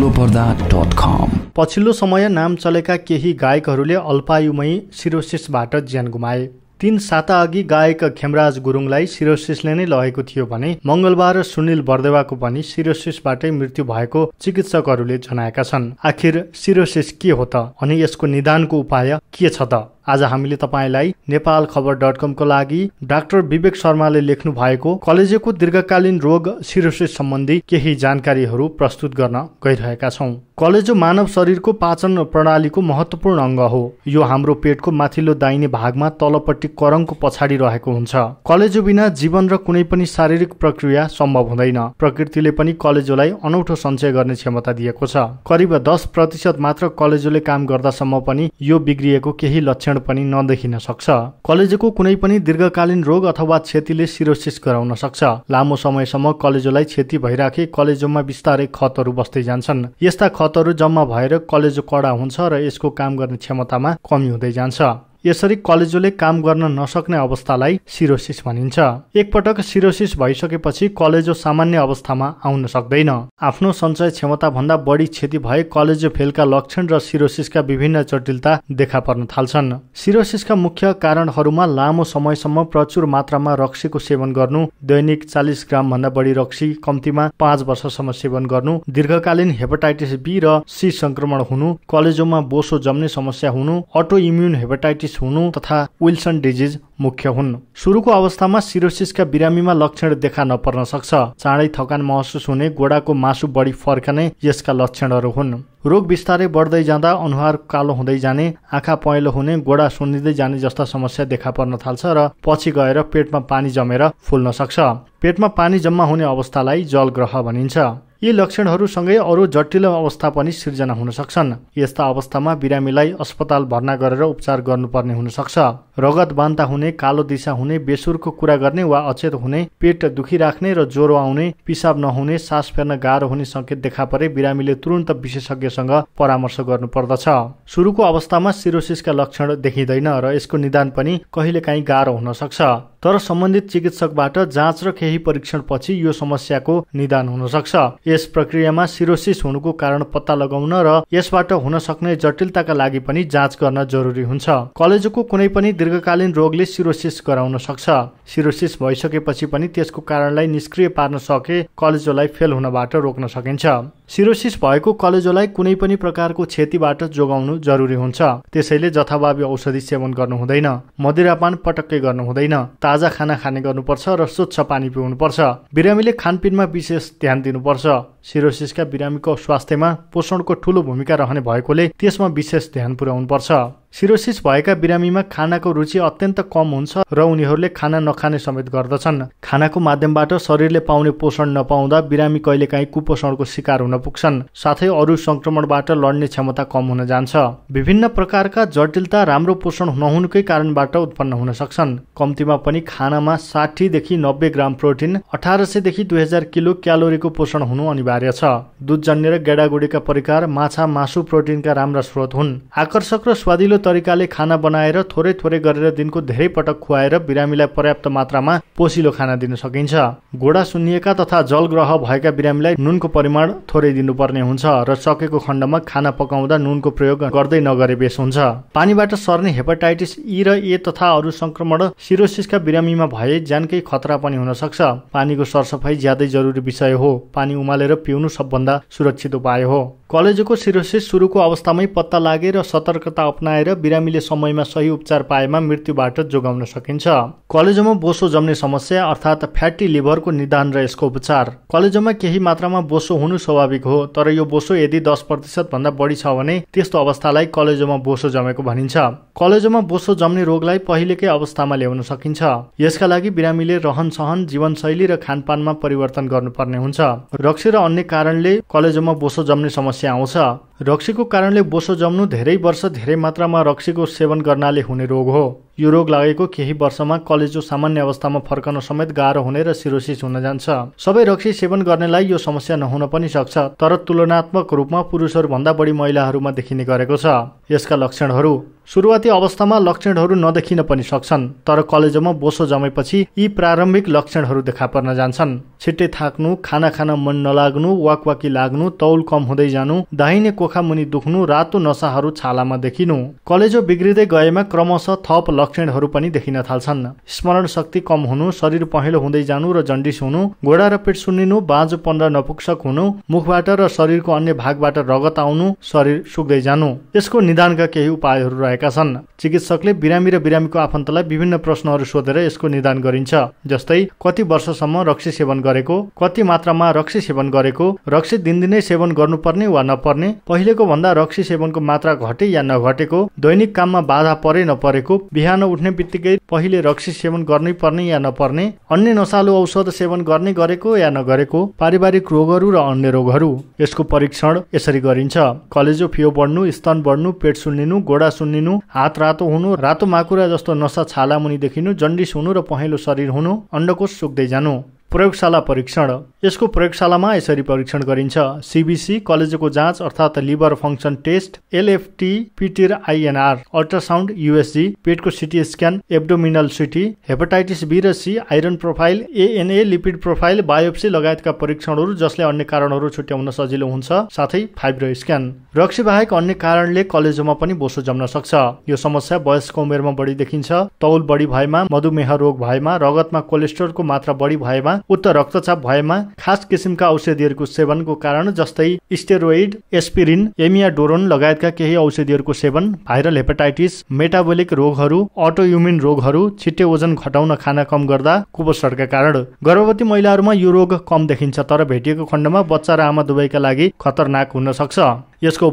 ठुलोपर्दा.com। पछिल्लो समय नाम चलेका केही गायकहरूले अल्पायुमै सिरोसिसबाट ज्यान गुमाए। 3 साता अघि गायक खेमराज गुरुङलाई सिरोसिसले नै लगेको थियो भने मंगलबार सुनिल बर्देवाको पनि सिरोसिसबाटै मृत्यु भएको चिकित्सकहरूले जनाएका छन्। आखिर सिरोसिस के हो त अनि यसको निदानको उपाय के छ त? आज हामीले तपाईलाई नेपालखबर.com को लागि डाक्टर विवेक शर्माले लेख्नु भएको कलेजोको दीर्घकालीन रोग सिरोसिस सम्बन्धी केही जानकारीहरू प्रस्तुत गर्न गइरहेका छौं। कलेजो मानव शरीरको पाचन प्रणालीको महत्त्वपूर्ण अङ्ग हो। यो हाम्रो पेटको माथिल्लो दाहिने भागमा तलपट्टि करङको पछाडि रहेको हुन्छ। कलेजो बिना जीवन र कुनै पनि शारीरिक प्रक्रिया सम्भव हुँदैन। प्रकृतिले पनि कलेजोलाई अनौठो सञ्चय गर्ने क्षमता दिएको छ। करिब 10% मात्र कलेजोले काम गर्दासम्म पनि यो बिग्रिएको केही लक्षण पनि नदेखिन सक्छ। कलेजोको कुनै पनि दीर्घकालीन रोग अथवा क्षतिले सिरोसिस गराउन सक्छ। लामो समयसम्म कलेजोलाई क्षति भइराखे कलेजोमा बिस्तारै खतहरू बस्दै जान्छन्। यस्ता खतहरू जम्मा भएर कलेजो कडा हुन्छ र यसको काम गर्ने क्षमतामा कमी हुँदै जान्छ। यसरी कलेजोले काम गर्न नसक्ने अवस्थालाई सिरोसिस भनिन्छ। एकपटक सिरोसिस भइसकेपछि कलेजो सामान्य अवस्थामा आउन सक्दैन। आफ्नो सञ्चय क्षमता भन्दा बढी क्षति भए कलेजो फेलका लक्षण र सिरोसिसका विभिन्न जटिलता देखा पर्न थाल्छन्। सिरोसिसका मुख्य कारणहरूमा लामो समयसम्म प्रचुर मात्रामा रक्सीको सेवन गर्नु, दैनिक 40 ग्राम भन्दा बढी रक्सी कम्तीमा 5 वर्षसम्म सेवन गर्नु, दीर्घकालीन हेपाटाइटिस बी र सी संक्रमण हुनु, कलेजोमा बोसो जम्ने समस्या हुनु, अटो इम्युन हेपाटाइटिस हुनु तथा विल्सन डिजिज मुख्य हुन्। सुरुको अवस्थामा सिरोसिसका बिरामीमा लक्षण देखा नपर्न सक्छ। चाँडै थकान महसुस हुने, गोडाको मासु बढी फर्कने यसका लक्षणहरू हुन्। रोग बिस्तारै बढ्दै जाँदा अनुहार कालो हुँदै जाने, आँखा पहेँलो हुने, गोडा सुन्निँदै जाने जस्ता समस्या देखा पर्न थाल्छ र पछि गएर पेटमा पानी जमेर फुल्न सक्छ। पेटमा पानी जम्मा हुने अवस्थालाई जलग्रह भनिन्छ। यी लक्षणहरूसँगै अरू जटिल अवस्था पनि सिर्जना हुन सक्छन्। यस्ता अवस्थामा बिरामीलाई अस्पताल भर्ना गरेर उपचार गर्नुपर्ने हुन सक्छ। रगत बान्ता हुने, कालो दिशा हुने, बेसुरको कुरा गर्ने वा अचेत हुने, पेट दुखिराख्ने र ज्वरो आउने, पिसाब नहुने, सास फेर्न गाह्रो हुने संकेत देखा परे बिरामीले तुरुन्त विशेषज्ञसँग परामर्श गर्नुपर्दछ। सुरुको अवस्थामा सिरोसिसका लक्षण देखिँदैन र यसको निदान पनि कहिलेकाहीँ गाह्रो हुन सक्छ। तर सम्बन्धित चिकित्सकबाट जाँच र केही परीक्षणपछि यो समस्याको निदान हुन सक्छ। यस प्रक्रियामा सिरोसिस हुनुको कारण पत्ता लगाउन र यसबाट हुन सक्ने जटिलताका लागि पनि जाँच गर्न जरुरी हुन्छ। कलेजोको कुनै पनि दीर्घकालीन रोगले सिरोसिस गराउन सक्छ। सिरोसिस भइसकेपछि पनि त्यसको कारणलाई निष्क्रिय पार्न सके कलेजोलाई फेल हुनबाट रोक्न सकिन्छ। सिरोसिस भएको कलेजोलाई कुनै पनि प्रकारको क्षतिबाट जोगाउनु जरुरी हुन्छ। त्यसैले जथाभावी औषधि सेवन गर्नु हुँदैन, मदिरापान पटक्कै गर्नु हुँदैन, ताजा खाना खाने गर्नुपर्छ र स्वच्छ पानी पिउनुपर्छ। बिरामीले खानपिनमा विशेष ध्यान दिनुपर्छ। सिरोसिसका बिरामीको स्वास्थ्यमा पोषणको ठूलो भूमिका रहने भएकोले त्यसमा विशेष ध्यान पुर्याउनुपर्छ। सिरोसिस भएका बिरामीमा खानाको रुचि अत्यन्त कम हुन्छ र उनीहरूले खाना नखाने समेत गर्दछन्। खानाको माध्यमबाट शरीरले पाउने पोषण नपाउँदा बिरामी कहिलेकाहीँ कुपोषणको शिकार हुन पुग्छन्। साथै अरू संक्रमणबाट लड्ने क्षमता कम हुन जान्छ। विभिन्न प्रकारका जटिलता राम्रो पोषण नहुनुकै कारणबाट उत्पन्न हुन सक्छन्। कम्तीमा पनि खानामा 60 देखि 90 ग्राम प्रोटिन, 1800 देखि 2000 किलो क्यालोरीको पोषण हुनु अनिवार्य छ। दूधजन्य र गेडागुडीका परिकार, माछा, मासु प्रोटिनका राम्रा स्रोत हुन्। आकर्षक र स्वादिलो तरिकाले खाना बनाएर थोरै थोरै गरेर दिनको धेरै पटक खुवाएर बिरामीलाई पर्याप्त मात्रामा पोसिलो खाना दिन सकिन्छ। गोडा सुन्निएका तथा जलग्रह भएका बिरामीलाई नुनको परिमाण थोरै दिनुपर्ने हुन्छ र सकेको खण्डमा खाना पकाउँदा नुनको प्रयोग गर्दै नगरे बेस हुन्छ। पानीबाट सर्ने हेपाटाइटिस ई र ए तथा अरू संक्रमण सिरोसिसका बिरामीमा भए ज्यानकै खतरा पनि हुन सक्छ। पानीको सरसफाइ ज्यादै जरुरी विषय हो। पानी उमालेर पिउनु सबभन्दा सुरक्षित उपाय हो। कलेजोको सिरोसिस सुरुको अवस्थामै पत्ता लागेर सतर्कता अपनाएर बिरामीले समयमा सही उपचार पाएमा मृत्युबाट जोगाउन सकिन्छ। कलेजोमा बोसो जम्ने समस्या अर्थात् फ्याटी लिभरको निदान र यसको उपचार। कलेजोमा केही मात्रामा बोसो हुनु स्वाभाविक हो, तर यो बोसो यदि 10% भन्दा बढी छ भने त्यस्तो अवस्थालाई कलेजोमा बोसो जमेको भनिन्छ। कलेजोमा बोसो जम्ने रोगलाई पहिलेकै अवस्थामा ल्याउन सकिन्छ। यसका लागि बिरामीले रहनसहन, जीवनशैली र खानपानमा परिवर्तन गर्नुपर्ने हुन्छ। रक्सी र अन्य कारणले कलेजोमा बोसो जम्ने समस्या आउँछ। रक्सीको कारणले बोसो जम्नु धेरै वर्ष धेरै मात्रामा रक्सीको सेवन गर्नाले हुने रोग हो। यो रोग लागेको केही वर्षमा कलेजो सामान्य अवस्थामा फर्कन समेत गाह्रो हुने र सिरोसिस हुन जान्छ। सबै रक्सी सेवन गर्नेलाई यो समस्या नहुन पनि सक्छ, तर तुलनात्मक रूपमा पुरुषहरू भन्दा बढी महिलाहरूमा देखिने गरेको छ। यसका लक्षणहरू: सुरुवाती अवस्थामा लक्षणहरू नदेखिन पनि सक्छन्, तर कलेजोमा बोसो जमेपछि यी प्रारम्भिक लक्षणहरू देखा पर्न जान्छन्। छिट्टै थाक्नु, खाना खान मन नलाग्नु, वाकवाकी लाग्नु, तौल कम हुँदै जानु, दाहिने कोखा मुनि दुख्नु, रातो नसाहरू छालामा देखिनु। कलेजो बिग्रिँदै गएमा क्रमशः थप लक्षणहरू पनि देखिन थाल्छन्। स्मरण शक्ति कम हुनु, शरीर पहेँलो हुँदै जानु र जन्डिस हुनु, घोडा र पेट सुन्निनु, बाँझोपन र नपुंसक हुनु, मुखबाट र शरीरको अन्य भागबाट रगत आउनु, शरीर सुक्दै जानु। यसको निदानका केही उपायहरू रहेका छन्। चिकित्सकले बिरामी र बिरामीको आफन्तलाई विभिन्न प्रश्नहरू सोधेर यसको निदान गरिन्छ, जस्तै कति वर्षसम्म रक्सी सेवन गरेको, कति मात्रामा रक्सी सेवन गरेको, रक्सी दिनदिनै सेवन गर्नुपर्ने वा नपर्ने, पहिलेको भन्दा रक्सी सेवनको मात्रा घटे या नघटेको, दैनिक काममा बाधा परे नपरेको, बिहान उठ्ने बित्तिकै पहिले रक्सी सेवन गर्नै पर्ने या नपर्ने, अन्य नशालु औषध सेवन गर्ने गरेको या नगरेको, पारिवारिक रोगहरू र अन्य रोगहरू। यसको परीक्षण यसरी गरिन्छ: कलेजो फियो बढ्नु, स्तन बढ्नु, पेट सुन्निनु, घोडा सुन्निनु, हात रातो हुनु, रातो माकुरा जस्तो नसा छाला मुनि देखिनु, जन्डिस हुनु र पहेँलो शरीर हुनु, अन्डकोश सुक्दै जानु। प्रयोगशाला परीक्षण: यसको प्रयोगशालामा यसरी परीक्षण गरिन्छ: सीबीसी कलेजोको जाँच अर्थात् लिभर फङ्क्सन टेस्ट, एलएफटी, पिटिर आइएनआर, अल्ट्रासाउन्ड, यूएसजी, पेटको CT scan, abdominal CT, hepatitis B र C, iron profile, ANA, lipid profile, biopsy लगायतका परीक्षणहरू जसले अन्य कारणहरू छुट्याउन सजिलो हुन्छ, साथै फाइब्रो स्क्यान। रक्सी बाहेक अन्य कारणले कलेजोमा पनि बोसो जम्न सक्छ। यो समस्या वयस्क उमेरमा बढी देखिन्छ, तौल बढी भएमा, मधुमेह रोग भएमा, रगतमा कोलेस्ट्रोलको मात्रा बढी भएमा, उच्च रक्तचाप भएमा, खास किसिमका औषधिहरूको सेवनको कारण जस्तै स्टेरोइड, एस्पिरिन, एमियाडोरोन लगायतका केही औषधिहरूको सेवन, भाइरल हेपाटाइटिस, मेटाबोलिक रोगहरू, अटोइम्युन रोगहरू, छिट्टै ओजन घटाउन खाना कम गर्दा, कुपोषणका कारण। गर्भवती महिलाहरूमा यो रोग कम देखिन्छ, तर भेटिएको खण्डमा बच्चा र आमा दुवैका लागि खतरनाक हुन सक्छ। यसको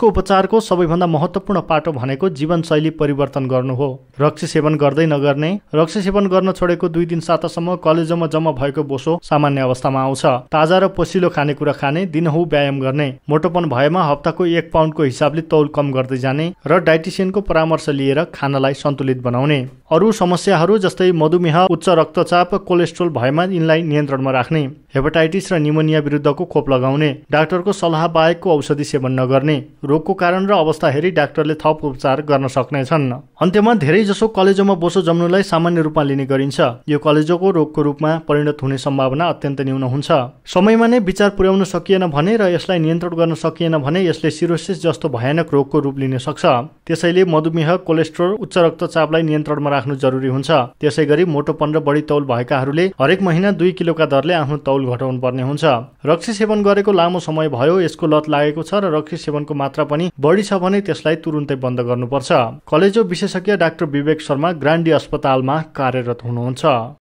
उपचारको सबैभन्दा महत्त्वपूर्ण पाटो भनेको जीवनशैली परिवर्तन गर्नु हो। रक्सी सेवन गर्दै नगर्ने। रक्सी सेवन गर्न छोडेको 2-3 सातासम्म कलेजोमा जम्मा भएको बोसो सामान्य अवस्थामा आउँछ। ताजा र पोसिलो खानेकुरा खाने, दिनहुँ व्यायाम गर्ने, मोटोपन भएमा हप्ताको 1 पाउन्डको हिसाबले तौल कम गर्दै जाने र डाइटिसियनको परामर्श लिएर खानालाई सन्तुलित बनाउने। अरू समस्याहरू जस्तै मधुमेह, उच्च रक्तचाप, कोलेस्ट्रोल भएमा यिनलाई नियन्त्रणमा राख्ने, हेपाटाइटिस र निमोनिया विरुद्धको खोप लगाउने, डाक्टरको सल्लाह बाहेकको औषधि सेवन नगर्ने, रोगको कारण र अवस्था हेरी डाक्टरले थप उपचार गर्न सक्नेछन्। अन्त्यमा धेरैजसो कलेजोमा बोसो जम्नुलाई सामान्य रूपमा लिने गरिन्छ। यो कलेजोको रोगको रूपमा परिणत हुने सम्भावना अत्यन्त न्यून हुन्छ। समयमा नै विचार पुर्याउन सकिएन भने र यसलाई नियन्त्रण गर्न सकिएन भने यसले सिरोसिस जस्तो भयानक रोगको रूप लिन सक्छ। त्यसैले मधुमेह, कोलेस्ट्रोल, उच्च रक्तचापलाई नियन्त्रणमा राख्नु जरुरी हुन्छ। त्यसैगरी मोटोपन र बढी तौल भएकाहरूले हरेक महिना 2 किलोका दरले आफ्नो तौल घटाउनु पर्ने हुन्छ। रक्सी सेवन गरेको लामो समय भयो, यसको लत लागेको छ र रक्सी सेवनको मात्रा पनि बढी छ भने त्यसलाई तुरुन्तै बन्द गर्नुपर्छ। कलेजो विशेषज्ञ डाक्टर विवेक शर्मा ग्रान्डी अस्पतालमा कार्यरत हुनुहुन्छ।